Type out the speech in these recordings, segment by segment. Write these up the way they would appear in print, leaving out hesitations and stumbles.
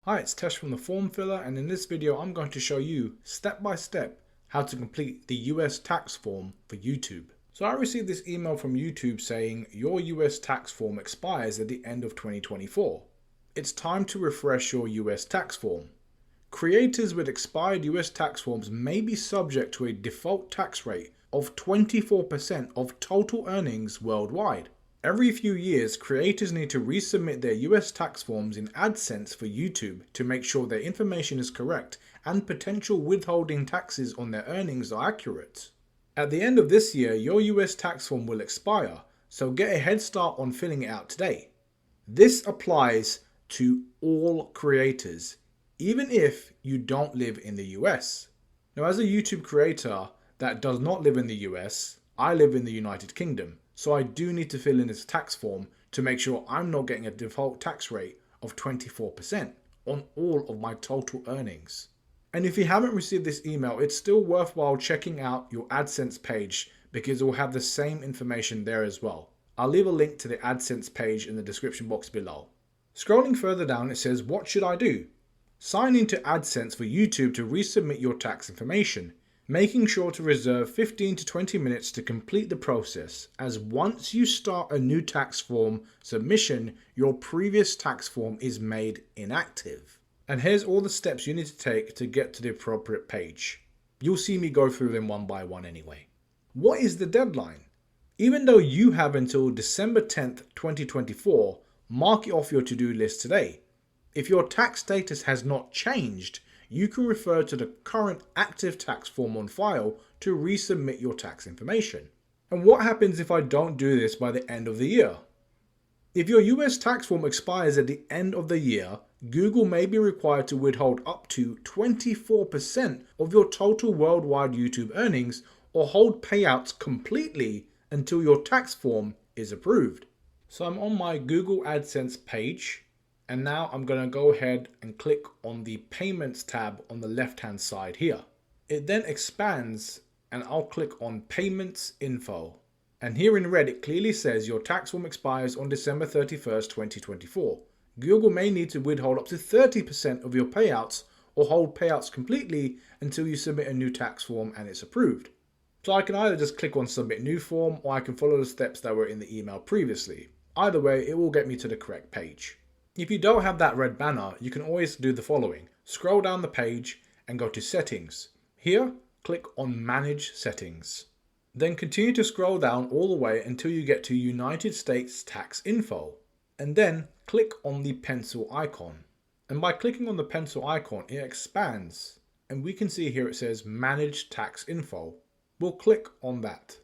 Hi, it's Tesh from the Form Filler, and in this video I'm going to show you step by step how to complete the US tax form for YouTube. So I received this email from YouTube saying your US tax form expires at the end of 2024. It's time to refresh your US tax form. Creators with expired US tax forms may be subject to a default tax rate of 24% of total earnings worldwide. Every few years, creators need to resubmit their US tax forms in AdSense for YouTube to make sure their information is correct and potential withholding taxes on their earnings are accurate. At the end of this year, your US tax form will expire, so get a head start on filling it out today. This applies to all creators, even if you don't live in the US. Now, as a YouTube creator that does not live in the US, I live in the United Kingdom. So I do need to fill in this tax form to make sure I'm not getting a default tax rate of 24% on all of my total earnings. And if you haven't received this email, it's still worthwhile checking out your AdSense page because it will have the same information there as well. I'll leave a link to the AdSense page in the description box below. Scrolling further down, it says, what should I do? Sign into AdSense for YouTube to resubmit your tax information, making sure to reserve 15 to 20 minutes to complete the process, as once you start a new tax form submission, your previous tax form is made inactive. And here's all the steps you need to take to get to the appropriate page. You'll see me go through them one by one anyway. What is the deadline? Even though you have until December 10th, 2024, mark it off your to-do list today. If your tax status has not changed, you can refer to the current active tax form on file to resubmit your tax information. And what happens if I don't do this by the end of the year? If your US tax form expires at the end of the year, Google may be required to withhold up to 24% of your total worldwide YouTube earnings or hold payouts completely until your tax form is approved. So I'm on my Google AdSense page. And now I'm going to go ahead and click on the Payments tab on the left-hand side here. It then expands and I'll click on Payments Info. And here in red, it clearly says your tax form expires on December 31st, 2024. Google may need to withhold up to 30% of your payouts or hold payouts completely until you submit a new tax form and it's approved. So I can either just click on Submit New Form or I can follow the steps that were in the email previously. Either way, it will get me to the correct page. If you don't have that red banner, you can always do the following. Scroll down the page and go to Settings. Here, click on Manage Settings. Then continue to scroll down all the way until you get to United States Tax Info. And then click on the pencil icon. And by clicking on the pencil icon, it expands. And we can see here it says Manage Tax Info. We'll click on that.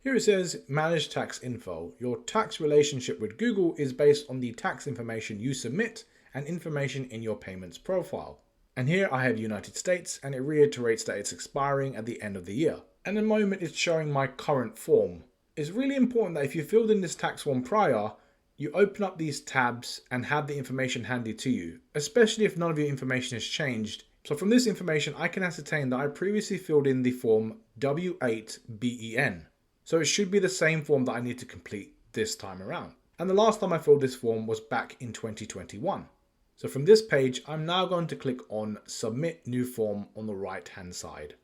Here it says Manage Tax Info. Your tax relationship with Google is based on the tax information you submit and information in your payments profile. And here I have United States and it reiterates that it's expiring at the end of the year. And the moment it's showing my current form. It's really important that if you filled in this tax form prior, you open up these tabs and have the information handy to you, especially if none of your information has changed. So from this information, I can ascertain that I previously filled in the form W8BEN. So it should be the same form that I need to complete this time around. And the last time I filled this form was back in 2021. So from this page, I'm now going to click on Submit New Form on the right hand side.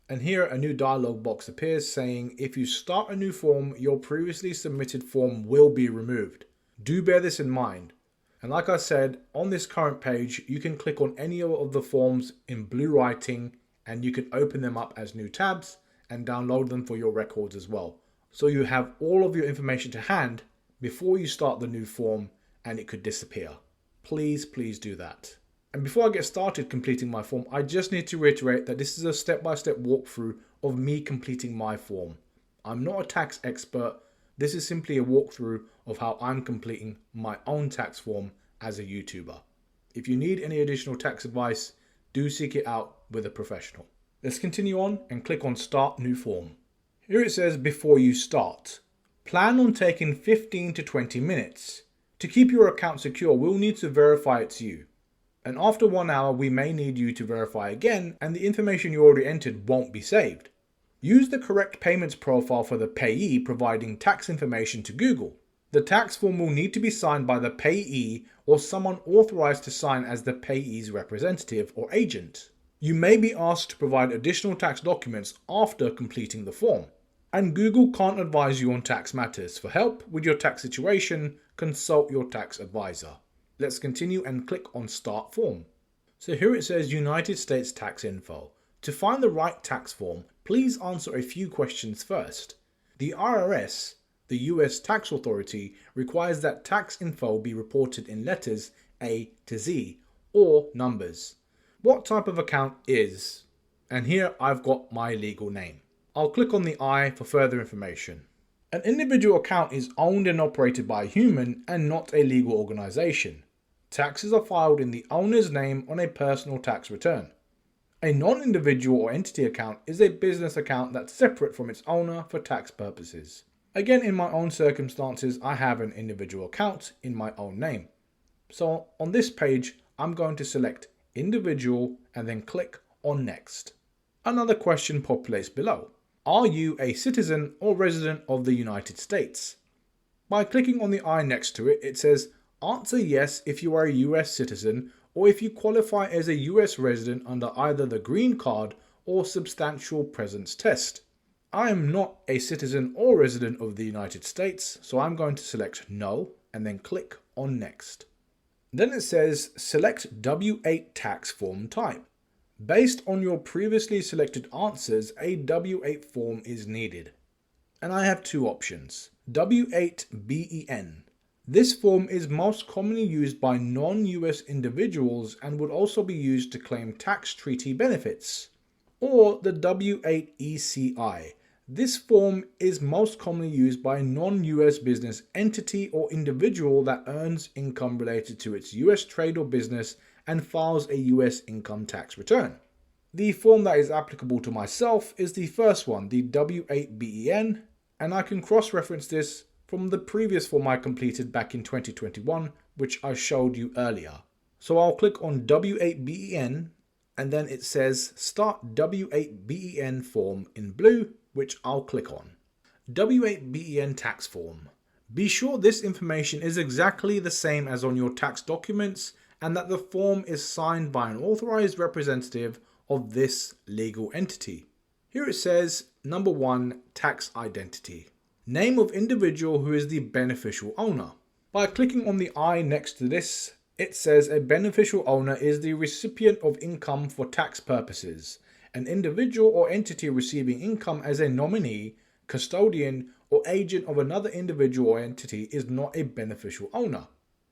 And here a new dialog box appears saying, if you start a new form, your previously submitted form will be removed. Do bear this in mind. And like I said, on this current page, you can click on any of the forms in blue writing and you can open them up as new tabs and download them for your records as well. So you have all of your information to hand before you start the new form and it could disappear. Please do that. And before I get started completing my form, I just need to reiterate that this is a step-by-step walkthrough of me completing my form. I'm not a tax expert. This is simply a walkthrough of how I'm completing my own tax form as a YouTuber. If you need any additional tax advice, do seek it out with a professional. Let's continue on and click on Start New Form. Here it says before you start. Plan on taking 15 to 20 minutes. To keep your account secure, we'll need to verify it's you. And after 1 hour, we may need you to verify again and the information you already entered won't be saved. Use the correct payments profile for the payee providing tax information to Google. The tax form will need to be signed by the payee or someone authorized to sign as the payee's representative or agent. You may be asked to provide additional tax documents after completing the form. And Google can't advise you on tax matters. For help with your tax situation, consult your tax advisor. Let's continue and click on Start Form. So here it says United States Tax Info. To find the right tax form, please answer a few questions first. The IRS, the US Tax Authority, requires that tax info be reported in letters A to Z or numbers. What type of account is? And here I've got my legal name. I'll click on the I for further information. An individual account is owned and operated by a human and not a legal organization. Taxes are filed in the owner's name on a personal tax return. A non-individual or entity account is a business account that's separate from its owner for tax purposes. Again, in my own circumstances, I have an individual account in my own name. So on this page, I'm going to select individual and then click on next. Another question populates below. Are you a citizen or resident of the United States? By clicking on the I next to it, it says answer yes if you are a US citizen or if you qualify as a US resident under either the green card or substantial presence test. I am not a citizen or resident of the United States, so I'm going to select no and then click on next. Then it says select W-8 tax form type. Based on your previously selected answers, a W-8 form is needed. And I have two options. W-8-BEN. This form is most commonly used by non-US individuals and would also be used to claim tax treaty benefits. Or the W-8-ECI. This form is most commonly used by a non-US business entity or individual that earns income related to its US trade or business and files a US income tax return. The form that is applicable to myself is the first one, the W-8-BEN, and I can cross-reference this from the previous form I completed back in 2021, which I showed you earlier. So I'll click on W-8-BEN, and then it says Start W-8-BEN form in blue, which I'll click on. W-8-BEN tax form. Be sure this information is exactly the same as on your tax documents and that the form is signed by an authorized representative of this legal entity. Here it says, number 1, tax identity. Name of individual who is the beneficial owner. By clicking on the I next to this, it says a beneficial owner is the recipient of income for tax purposes. An individual or entity receiving income as a nominee, custodian, or agent of another individual or entity is not a beneficial owner.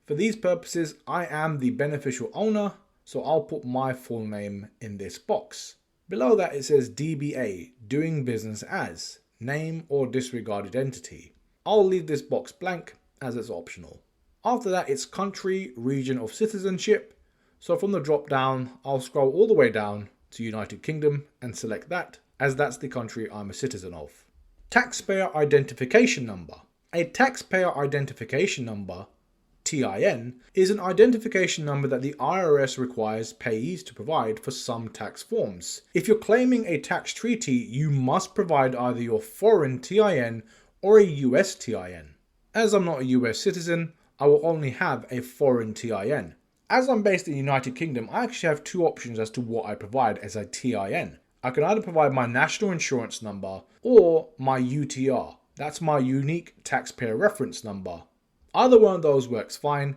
For these purposes, I am the beneficial owner, so I'll put my full name in this box. Below that it says DBA, doing business as, name or disregarded entity. I'll leave this box blank as it's optional. After that it's country, region of citizenship. So from the drop down, I'll scroll all the way down to United Kingdom and select that as that's the country I'm a citizen of. Taxpayer identification number. A taxpayer identification number, TIN, is an identification number that the IRS requires payees to provide for some tax forms. If you're claiming a tax treaty, you must provide either your foreign TIN or a US TIN. As I'm not a US citizen, I will only have a foreign TIN. As I'm based in the United Kingdom, I actually have two options as to what I provide as a TIN. I can either provide my national insurance number or my UTR. That's my unique taxpayer reference number. Either one of those works fine.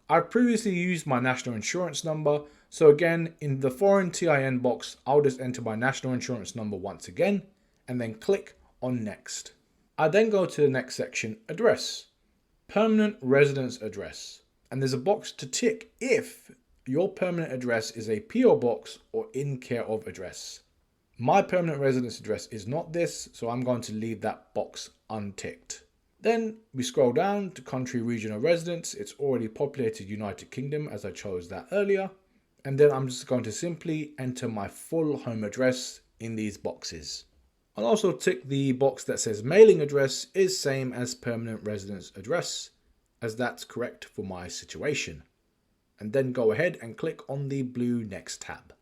I've previously used my national insurance number, so again, in the foreign TIN box, I'll just enter my national insurance number once again, and then click on next. I then go to the next section, address. Permanent residence address. And there's a box to tick if your permanent address is a PO box or in care of address. My permanent residence address is not this, so I'm going to leave that box unticked. Then we scroll down to country, region of residence. It's already populated United Kingdom as I chose that earlier. And then I'm just going to simply enter my full home address in these boxes. I'll also tick the box that says mailing address is same as permanent residence address, as that's correct for my situation. And then go ahead and click on the blue next tab.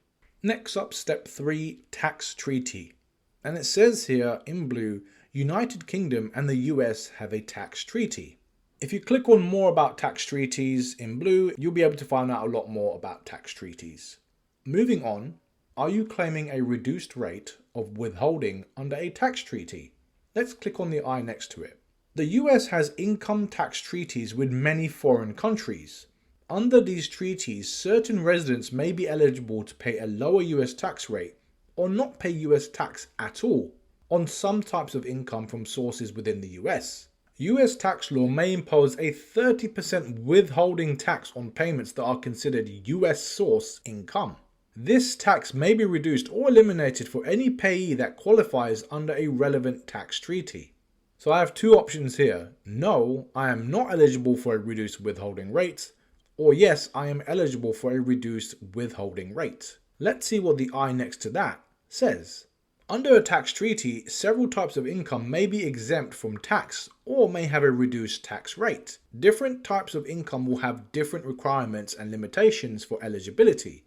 Next up, step 3, tax treaty. And it says here in blue, United Kingdom and the US have a tax treaty. If you click on more about tax treaties in blue, you'll be able to find out a lot more about tax treaties. Moving on, are you claiming a reduced rate of withholding under a tax treaty? Let's click on the I next to it. The US has income tax treaties with many foreign countries. Under these treaties, certain residents may be eligible to pay a lower US tax rate or not pay US tax at all on some types of income from sources within the US. US tax law may impose a 30% withholding tax on payments that are considered US source income. This tax may be reduced or eliminated for any payee that qualifies under a relevant tax treaty. So I have two options here. No, I am not eligible for a reduced withholding rate, or yes, I am eligible for a reduced withholding rate. Let's see what the I next to that says. Under a tax treaty, several types of income may be exempt from tax or may have a reduced tax rate. Different types of income will have different requirements and limitations for eligibility.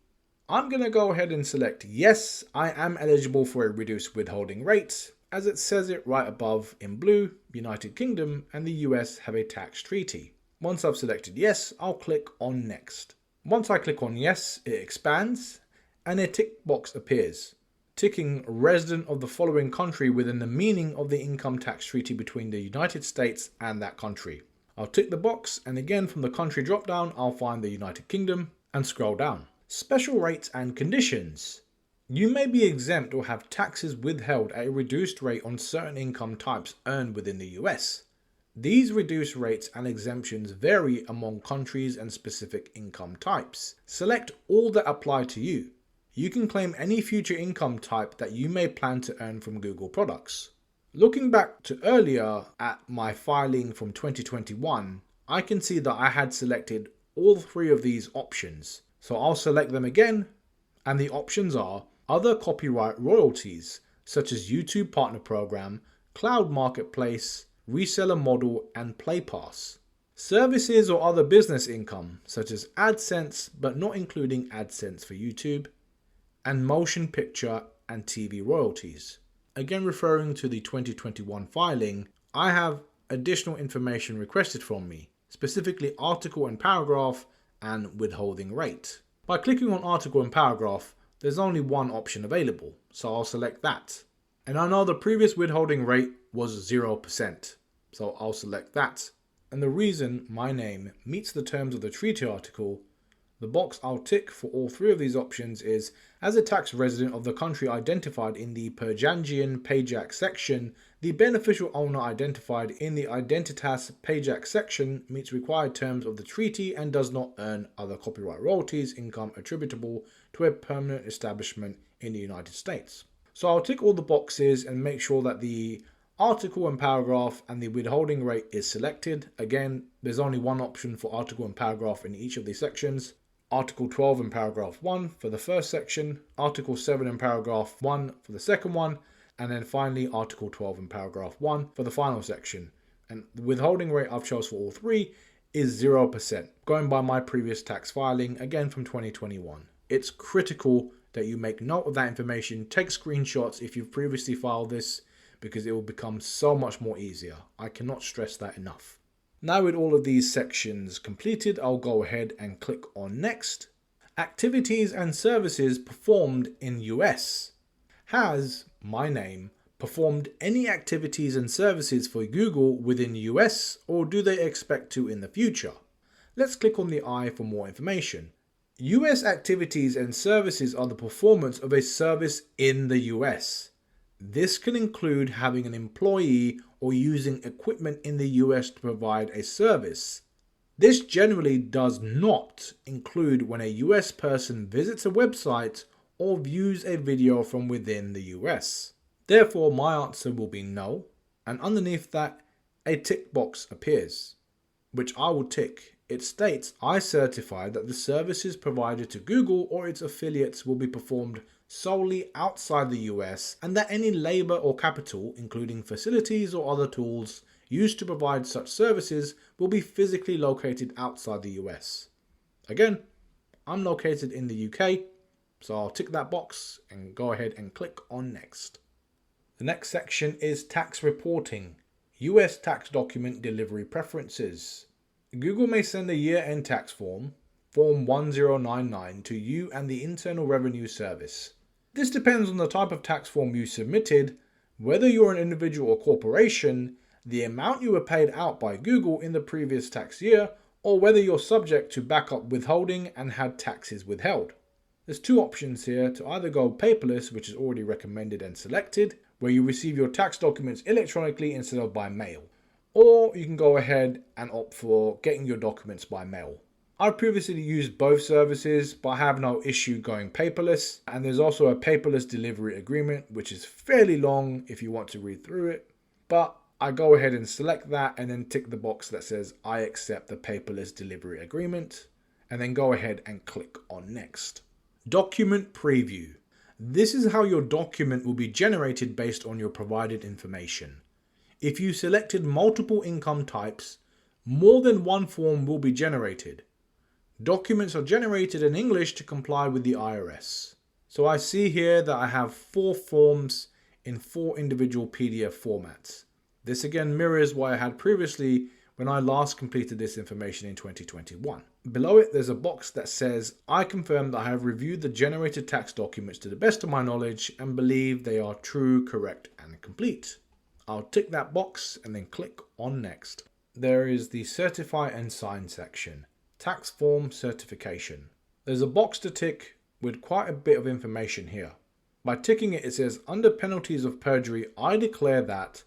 I'm going to go ahead and select yes, I am eligible for a reduced withholding rate, as it says it right above in blue. United Kingdom and the US have a tax treaty. Once I've selected yes, I'll click on next. Once I click on yes, it expands and a tick box appears, ticking resident of the following country within the meaning of the income tax treaty between the United States and that country. I'll tick the box, and again from the country drop down, I'll find the United Kingdom and scroll down. Special rates and conditions. You may be exempt or have taxes withheld at a reduced rate on certain income types earned within the US. These reduced rates and exemptions vary among countries and specific income types. Select all that apply to you. You can claim any future income type that you may plan to earn from Google products. Looking back to earlier at my filing from 2021, I can see that I had selected all three of these options. So I'll select them again, and the options are other copyright royalties, such as YouTube Partner Program, Cloud Marketplace, Reseller Model, and PlayPass. Services or other business income, such as AdSense, but not including AdSense for YouTube, and motion picture and TV royalties. Again, referring to the 2021 filing, I have additional information requested from me, specifically article and paragraph and withholding rate. By clicking on article and paragraph, there's only one option available, so I'll select that. And I know the previous withholding rate was 0%, so I'll select that. And the reason my name meets the terms of the treaty article, the box I'll tick for all three of these options is, as a tax resident of the country identified in the Perjanjian Pajak section, the beneficial owner identified in the Identitas Pajak section meets required terms of the treaty and does not earn other copyright royalties income attributable to a permanent establishment in the United States. So I'll tick all the boxes and make sure that the article and paragraph and the withholding rate is selected. Again, there's only one option for article and paragraph in each of these sections. Article 12 in paragraph 1 for the first section, Article 7 in paragraph 1 for the second one, and then finally Article 12 in paragraph 1 for the final section. And the withholding rate I've chose for all three is 0%, going by my previous tax filing, again from 2021. It's critical that you make note of that information, take screenshots if you've previously filed this, because it will become so much more easier. I cannot stress that enough. Now with all of these sections completed, I'll go ahead and click on next. Activities and services performed in US. Has my name performed any activities and services for Google within US, or do they expect to in the future? Let's click on the I for more information. US activities and services are the performance of a service in the US. This can include having an employee or using equipment in the US to provide a service. This generally does not include when a US person visits a website or views a video from within the US. Therefore, my answer will be no, and underneath that, a tick box appears, which I will tick. It states, I certify that the services provided to Google or its affiliates will be performed solely outside the US, and that any labor or capital, including facilities or other tools used to provide such services, will be physically located outside the US. Again, I'm located in the UK, so I'll tick that box and go ahead and click on next. The next section is tax reporting. US tax document delivery preferences. Google may send a year-end tax form, Form 1099, to you and the Internal Revenue Service. This depends on the type of tax form you submitted, whether you're an individual or corporation, the amount you were paid out by Google in the previous tax year, or whether you're subject to backup withholding and had taxes withheld. There's two options here: to either go paperless, which is already recommended and selected, where you receive your tax documents electronically instead of by mail, or you can go ahead and opt for getting your documents by mail. I've previously used both services, but I have no issue going paperless, and there's also a paperless delivery agreement, which is fairly long if you want to read through it, but I go ahead and select that and then tick the box that says I accept the paperless delivery agreement, and then go ahead and click on next. Document preview. This is how your document will be generated based on your provided information. If you selected multiple income types, more than one form will be generated. Documents are generated in English to comply with the IRS. So I see here that I have 4 forms in 4 individual PDF formats. This again mirrors what I had previously when I last completed this information in 2021. Below it, there's a box that says, I confirm that I have reviewed the generated tax documents to the best of my knowledge and believe they are true, correct, and complete. I'll tick that box and then click on next. There is the certify and sign section. Tax form certification. There's a box to tick with quite a bit of information here. By ticking it, it says, under penalties of perjury, I declare that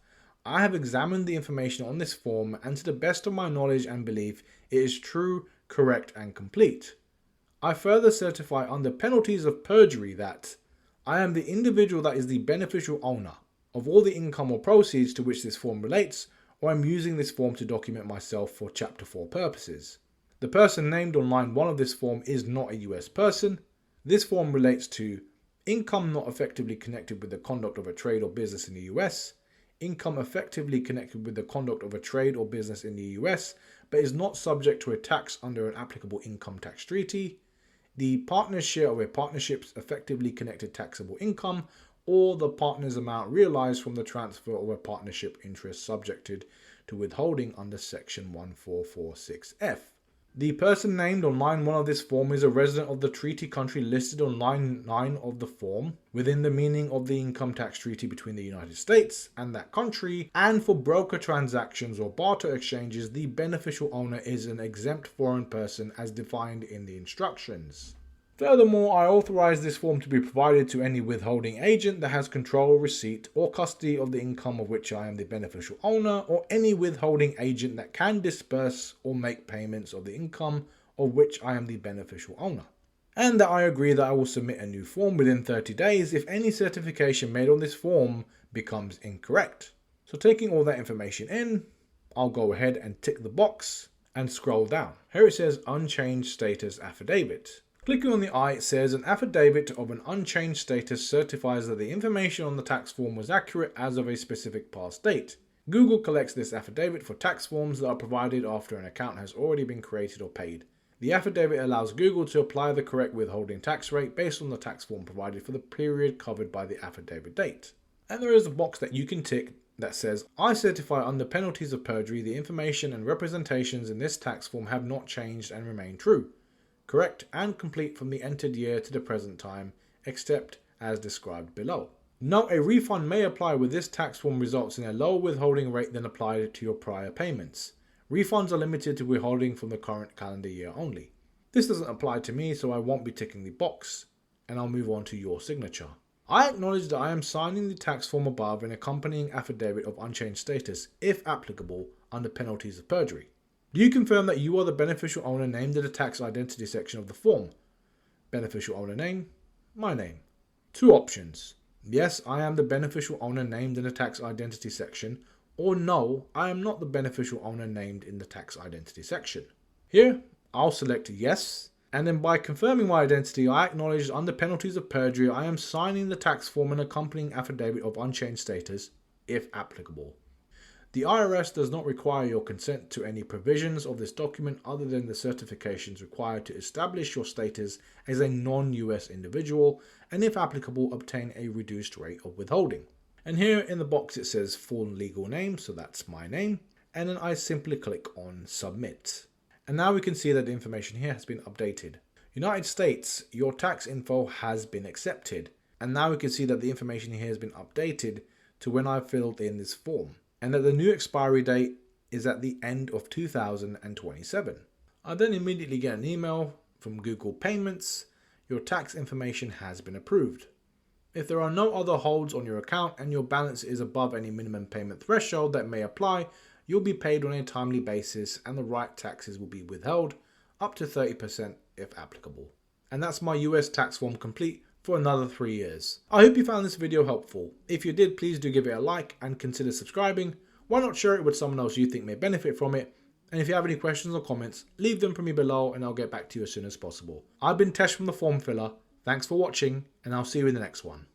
I have examined the information on this form and to the best of my knowledge and belief, it is true, correct, and complete. I further certify under penalties of perjury that I am the individual that is the beneficial owner of all the income or proceeds to which this form relates, or I'm using this form to document myself for Chapter 4 purposes. The person named on line 1 of this form is not a US person. This form relates to income not effectively connected with the conduct of a trade or business in the US, income effectively connected with the conduct of a trade or business in the US, but is not subject to a tax under an applicable income tax treaty, the partner's share of a partnership's effectively connected taxable income, or the partner's amount realized from the transfer of a partnership interest subjected to withholding under Section 1446F. The person named on line 1 of this form is a resident of the treaty country listed on line 9 of the form within the meaning of the income tax treaty between the United States and that country, and for broker transactions or barter exchanges, the beneficial owner is an exempt foreign person as defined in the instructions. Furthermore, I authorize this form to be provided to any withholding agent that has control, receipt, or custody of the income of which I am the beneficial owner, or any withholding agent that can disperse or make payments of the income of which I am the beneficial owner. And that I agree that I will submit a new form within 30 days if any certification made on this form becomes incorrect. So taking all that information in, I'll go ahead and tick the box and scroll down. Here it says unchanged status affidavit. Clicking on the I, it says an affidavit of an unchanged status certifies that the information on the tax form was accurate as of a specific past date. Google collects this affidavit for tax forms that are provided after an account has already been created or paid. The affidavit allows Google to apply the correct withholding tax rate based on the tax form provided for the period covered by the affidavit date. And there is a box that you can tick that says, I certify under penalties of perjury the information and representations in this tax form have not changed and remain true, correct and complete from the entered year to the present time, except as described below. Note, a refund may apply with this tax form results in a lower withholding rate than applied to your prior payments. Refunds are limited to withholding from the current calendar year only. This doesn't apply to me, so I won't be ticking the box, and I'll move on to your signature. I acknowledge that I am signing the tax form above an accompanying affidavit of unchanged status, if applicable, under penalties of perjury. Do you confirm that you are the beneficial owner named in the tax identity section of the form? Beneficial owner name, my name. Two options. Yes, I am the beneficial owner named in the tax identity section, or no, I am not the beneficial owner named in the tax identity section. Here, I'll select yes, and then by confirming my identity, I acknowledge under penalties of perjury, I am signing the tax form and accompanying affidavit of unchanged status, if applicable. The IRS does not require your consent to any provisions of this document other than the certifications required to establish your status as a non-US individual, and if applicable, obtain a reduced rate of withholding. And here in the box it says full legal name, so that's my name. And then I simply click on submit. And now we can see that the information here has been updated. United States, your tax info has been accepted. And now we can see that the information here has been updated to when I filled in this form. And that the new expiry date is at the end of 2027. I then immediately get an email from Google Payments. Your tax information has been approved. If there are no other holds on your account and your balance is above any minimum payment threshold that may apply, you'll be paid on a timely basis and the right taxes will be withheld, up to 30% if applicable. And that's my US tax form complete for another 3 years. I hope you found this video helpful. If you did, please do give it a like and consider subscribing. Why not share it with someone else you think may benefit from it? And if you have any questions or comments, leave them for me below and I'll get back to you as soon as possible. I've been Tesh from the Form Filler. Thanks for watching and I'll see you in the next one.